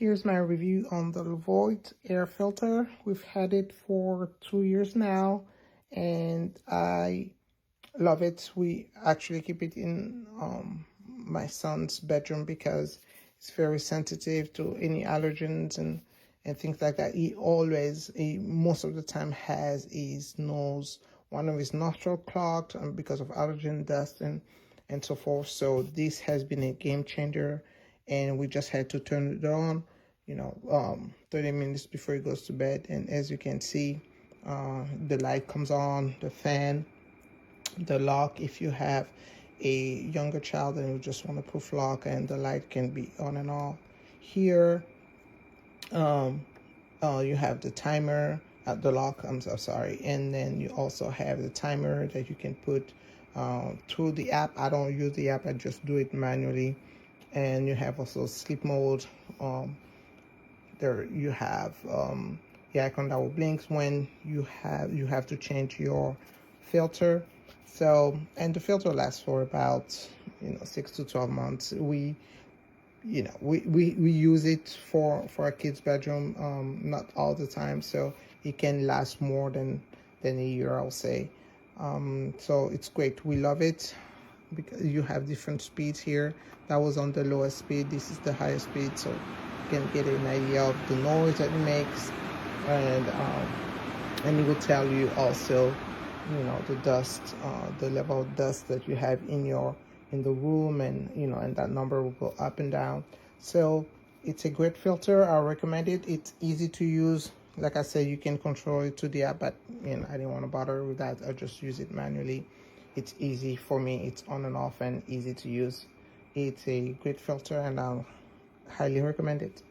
Here's my review on the LEVOIT air filter. We've had it for 2 years now, and I love it. We actually keep it in my son's bedroom because it's very sensitive to any allergens and things like that. He most of the time has his nose, one of his nostril clogged because of allergen dust and so forth. So this has been a game changer, and we just had to turn it on, 30 minutes before he goes to bed. And as you can see, the light comes on, the fan, the lock. If you have a younger child and you just want a proof lock, and the light can be on and off. Here, you have the timer at the lock. I'm so sorry. And then you also have the timer that you can put through the app. I don't use the app, I just do it manually. And you have also sleep mode. There you have the icon that will blink when you have to change your filter. So, and the filter lasts for about 6 to 12 months. We use it for our kids' bedroom, not all the time, so it can last more than a year, I'll say. So it's great. We love it because you have different speeds here. That was on the lowest speed. This is the highest speed, so you can get an idea of the noise that it makes, and it will tell you also, the dust, the level of dust that you have in the room, and and that number will go up and down. So it's a great filter. I recommend it. It's easy to use. Like I said, you can control it to the app, but I didn't want to bother with that. I just use it manually. It's easy for me. It's on and off and easy to use. It's a great filter, and I'll highly recommend it.